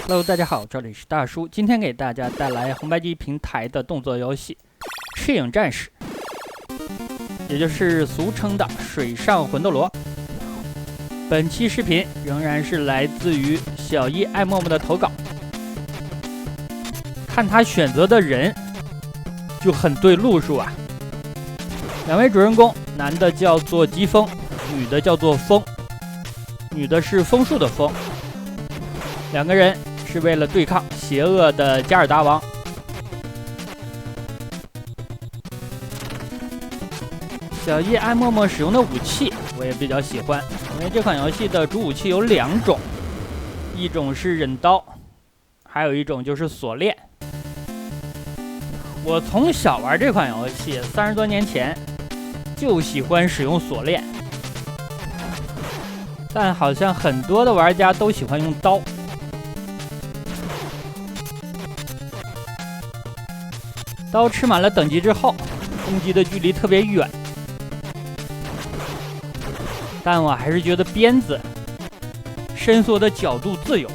Hello， 大家好，这里是大叔，今天给大家带来红白机平台的动作游戏《赤影战士》，也就是俗称的水上魂斗罗。本期视频仍然是来自于小一爱默默的投稿，看他选择的人就很对路数啊。两位主人公，男的叫做疾风，女的叫做风，女的是枫树的枫。两个人是为了对抗邪恶的加尔达王。小一爱默默使用的武器我也比较喜欢，因为这款游戏的主武器有两种，一种是忍刀，还有一种就是锁链。我从小玩这款游戏，30多年前就喜欢使用锁链，但好像很多的玩家都喜欢用刀。刀吃满了等级之后，攻击的距离特别远，但我还是觉得鞭子伸缩的角度自由，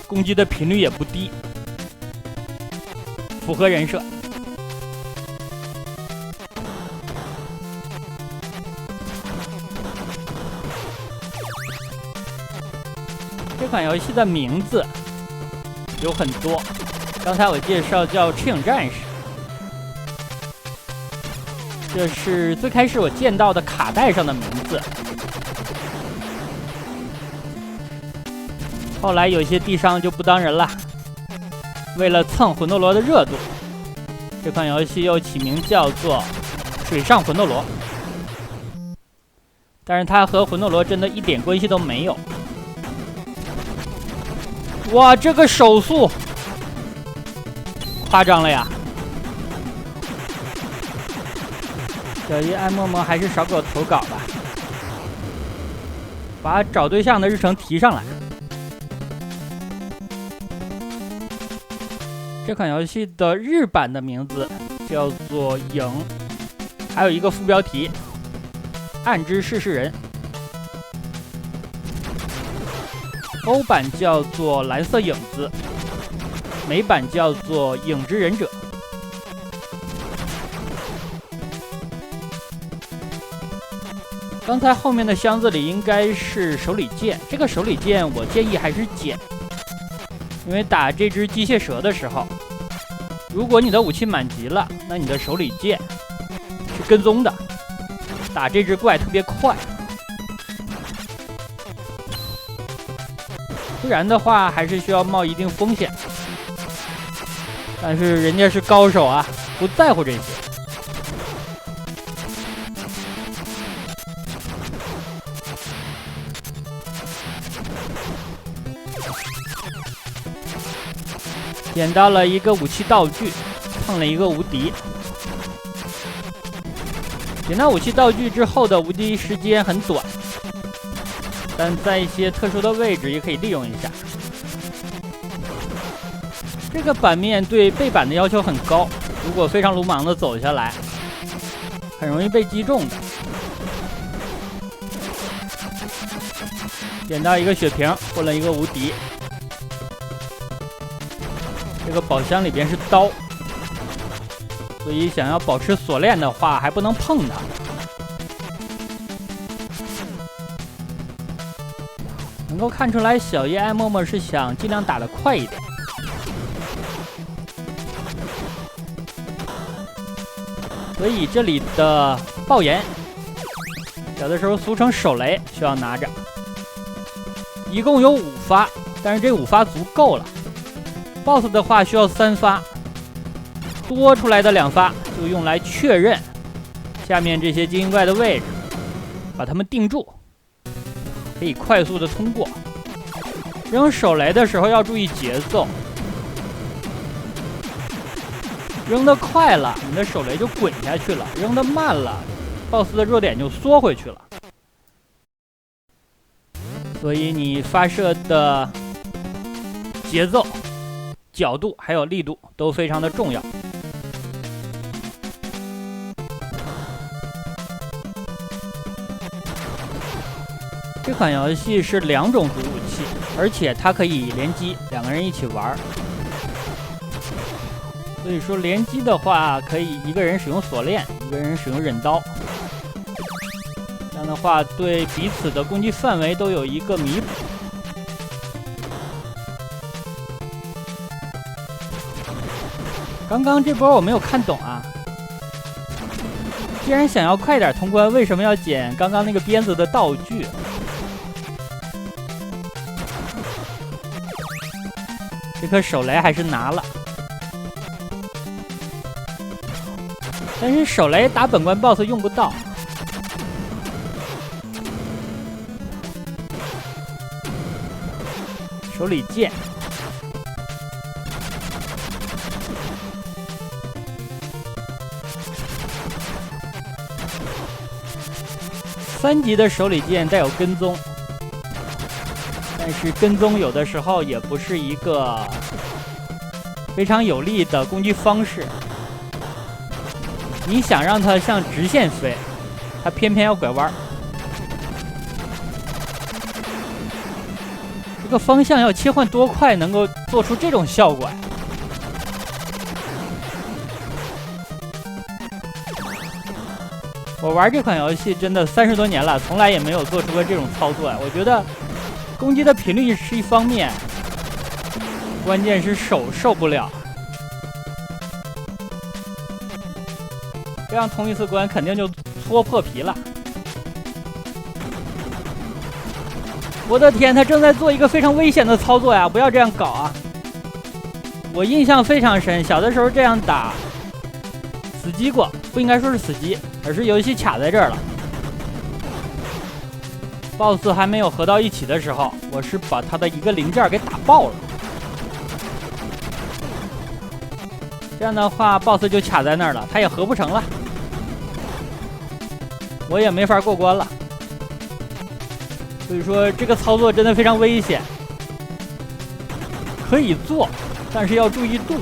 攻击的频率也不低，符合人设。这款游戏的名字有很多，刚才我介绍叫赤影战士，这是最开始我见到的卡带上的名字。后来有些地商就不当人了，为了蹭魂斗罗的热度，这款游戏又起名叫做水上魂斗罗，但是它和魂斗罗真的一点关系都没有。哇，这个手速夸张了呀！小一爱默默还是少给我投稿吧，把找对象的日程提上来。这款游戏的日版的名字叫做《影》，还有一个副标题“暗之试试人”。欧版叫做蓝色影子，美版叫做影之忍者。刚才后面的箱子里应该是手里剑，这个手里剑我建议还是捡，因为打这只机械蛇的时候，如果你的武器满级了，那你的手里剑是跟踪的，打这只怪特别快。不然的话还是需要冒一定风险，但是人家是高手啊，不在乎这些。捡到了一个武器道具，碰了一个无敌。捡到武器道具之后的无敌时间很短，但在一些特殊的位置也可以利用一下。这个版面对背板的要求很高，如果非常鲁莽的走下来，很容易被击中的。捡到一个血瓶，混了一个无敌。这个宝箱里边是刀，所以想要保持锁链的话，还不能碰它。能够看出来，小一爱默默是想尽量打得快一点。所以这里的爆炎，有的时候俗称手雷，需要拿着。一共有5发，但是这5发足够了。BOSS 的话需要3发，多出来的2发就用来确认下面这些精英怪的位置，把它们定住。可以快速的通过。扔手雷的时候要注意节奏，扔得快了，你的手雷就滚下去了；扔得慢了，BOSS 的弱点就缩回去了。所以你发射的节奏、角度还有力度都非常的重要。这这款游戏是2种主武器，而且它可以联机，2个人一起玩。所以说联机的话，可以一个人使用锁链，一个人使用忍刀。这样的话，对彼此的攻击范围都有一个弥补。刚刚这波我没有看懂啊。既然想要快点通关，为什么要捡刚刚那个鞭子的道具？这颗手雷还是拿了，但是手雷打本关 BOSS 用不到。手里剑。3级的手里剑带有跟踪，但是跟踪有的时候也不是一个非常有利的攻击方式。你想让它向直线飞，它偏偏要拐弯。这个方向要切换多快能够做出这种效果呀？我玩这款游戏真的30多年了，从来也没有做出过这种操作呀。我觉得攻击的频率是一方面，关键是手受不了。这样通一次关肯定就搓破皮了。我的天，他正在做一个非常危险的操作呀！不要这样搞啊！我印象非常深，小的时候这样打死机过，不应该说是死机，而是游戏卡在这儿了。BOSS 还没有合到一起的时候，我是把他的一个零件给打爆了。这样的话 ，BOSS 就卡在那儿了，他也合不成了，我也没法过关了。所以说，这个操作真的非常危险，可以做，但是要注意度。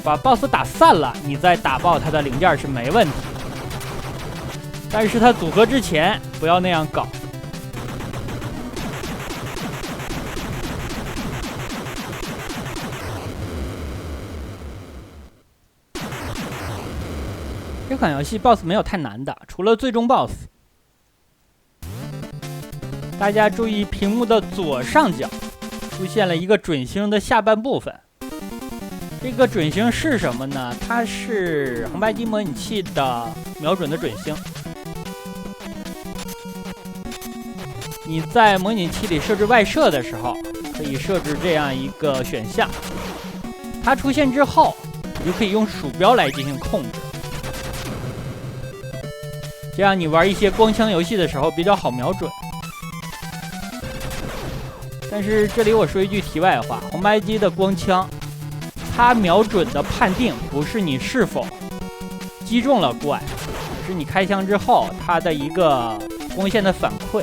把 BOSS 打散了，你再打爆他的零件是没问题。但是他组合之前不要那样搞。这款游戏 BOSS 没有太难的，除了最终 BOSS。大家注意，屏幕的左上角出现了一个准星的下半部分。这个准星是什么呢？它是红白机模拟器的瞄准的准星。你在模拟器里设置外设的时候，可以设置这样一个选项。它出现之后，你就可以用鼠标来进行控制。这样你玩一些光枪游戏的时候比较好瞄准。但是这里我说一句题外话，红白机的光枪，它瞄准的判定不是你是否击中了怪，而是你开枪之后它的一个光线的反馈。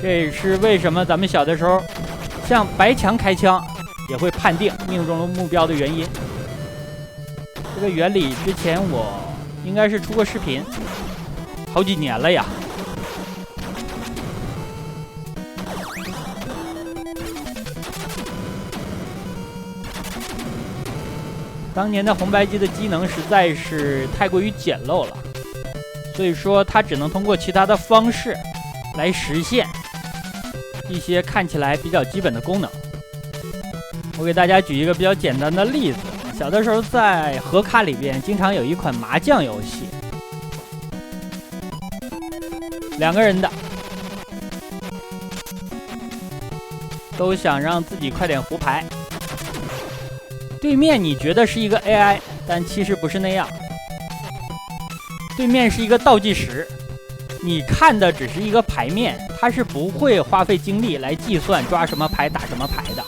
这也是为什么咱们小的时候向白墙开枪也会判定命中了目标的原因。这个原理之前我应该是出过视频，好几年了呀。当年的红白机的机能实在是太过于简陋了，所以说它只能通过其他的方式来实现一些看起来比较基本的功能。我给大家举一个比较简单的例子，小的时候在盒卡里边经常有一款麻将游戏，2个人的，都想让自己快点胡牌。对面你觉得是一个 AI， 但其实不是那样。对面是一个倒计时，你看的只是一个牌面，它是不会花费精力来计算抓什么牌打什么牌的，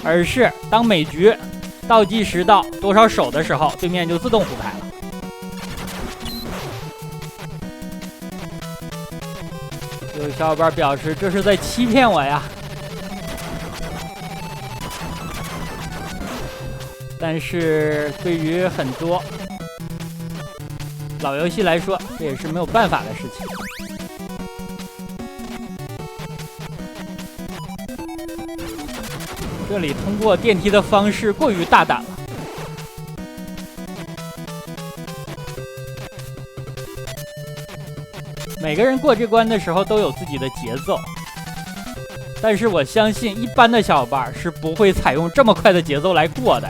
而是当每局倒计时到多少手的时候，对面就自动胡牌了。小伙伴表示这是在欺骗我呀。但是对于很多老游戏来说，这也是没有办法的事情。这里通过电梯的方式过于大胆了。每个人过这关的时候都有自己的节奏，但是我相信一般的小伙伴是不会采用这么快的节奏来过的。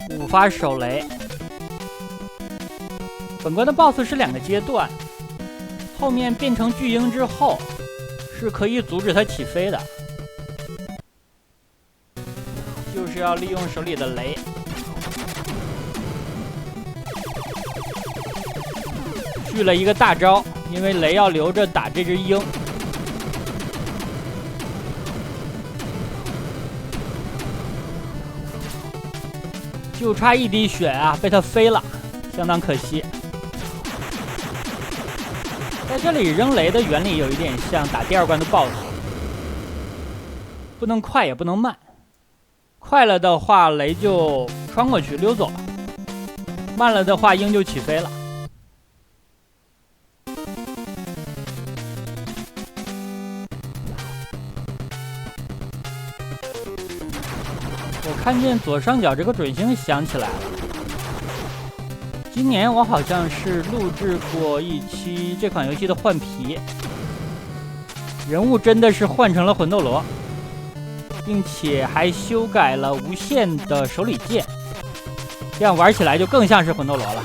5发手雷。本关的 BOSS 是2个阶段，后面变成巨鹰之后是可以阻止它起飞的，就是要利用手里的雷。续了一个大招，因为雷要留着打这只鹰。就差一滴血啊，被它飞了，相当可惜。在这里扔雷的原理有一点像打第2关的 BOSS， 不能快也不能慢，快了的话雷就穿过去溜走了，慢了的话鹰就起飞了。我看见左上角这个准星响起来了。今年我好像是录制过一期这款游戏的换皮，人物真的是换成了魂斗罗，并且还修改了无限的手里剑，这样玩起来就更像是魂斗罗了。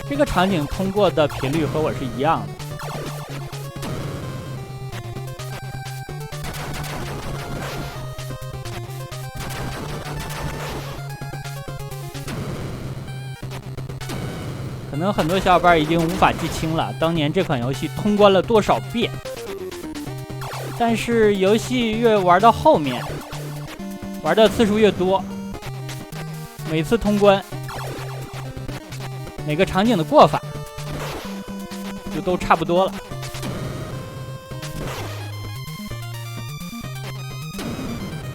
这个场景通过的频率和我是一样的。可能很多小伙伴已经无法记清了当年这款游戏通关了多少遍，但是游戏越玩到后面，玩的次数越多，每次通关每个场景的过法就都差不多了。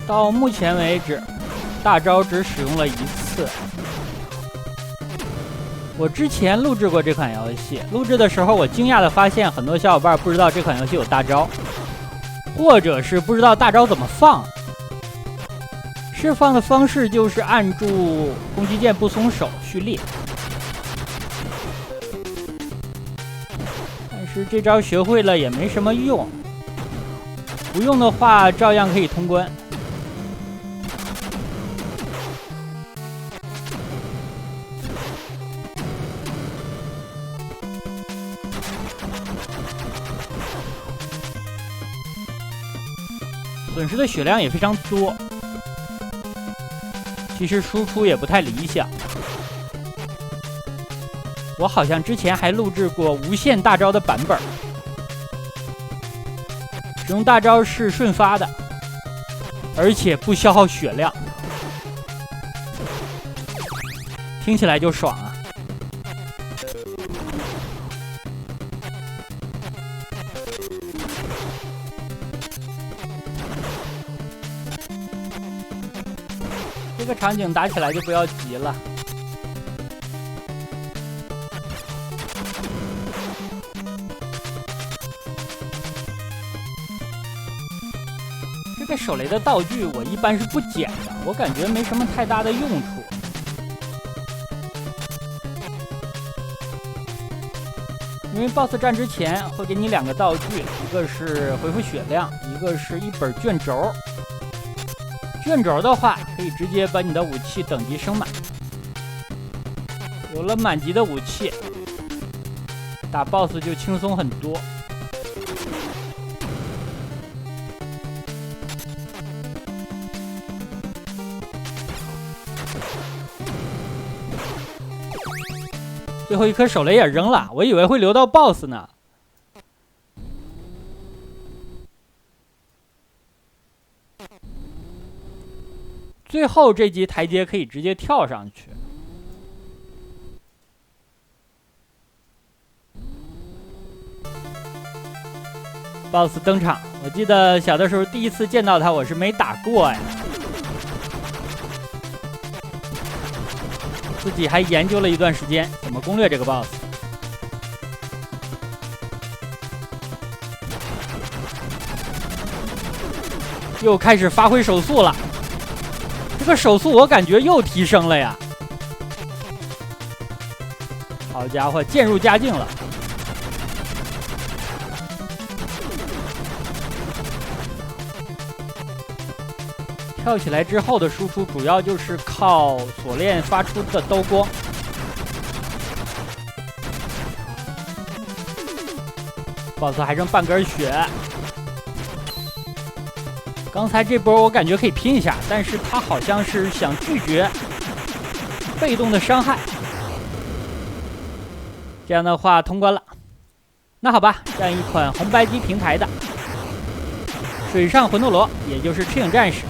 到目前为止，大招只使用了1次。我之前录制过这款游戏，录制的时候我惊讶的发现很多小伙伴不知道这款游戏有大招，或者是不知道大招怎么放。释放的方式就是按住攻击键不松手蓄力，但是这招学会了也没什么用，不用的话照样可以通关。损失的血量也非常多，其实输出也不太理想。我好像之前还录制过无限大招的版本，使用大招是瞬发的，而且不消耗血量，听起来就爽啊！这个场景打起来就不要急了。这个手雷的道具我一般是不捡的，我感觉没什么太大的用处。因为 BOSS 战之前会给你2个道具，一个是回复血量，一个是一本卷轴。卷轴的话，可以直接把你的武器等级升满。有了满级的武器，打 BOSS 就轻松很多。最后一颗手雷也扔了，我以为会留到 BOSS 呢。最后这级台阶可以直接跳上去。BOSS 登场，我记得小的时候第一次见到他，我是没打过哎，自己还研究了一段时间怎么攻略这个 BOSS。又开始发挥手速了，这个手速我感觉又提升了呀！好家伙，渐入佳境了。跳起来之后的输出主要就是靠锁链发出的刀光。BOSS 还剩半根血。刚才这波我感觉可以拼一下，但是他好像是想拒绝被动的伤害。这样的话通关了。那好吧，这样一款红白机平台的水上魂斗罗，也就是赤影战士。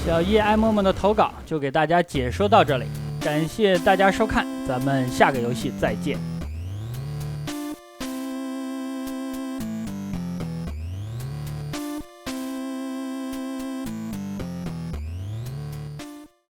小叶爱默默的投稿就给大家解说到这里，感谢大家收看，咱们下个游戏再见。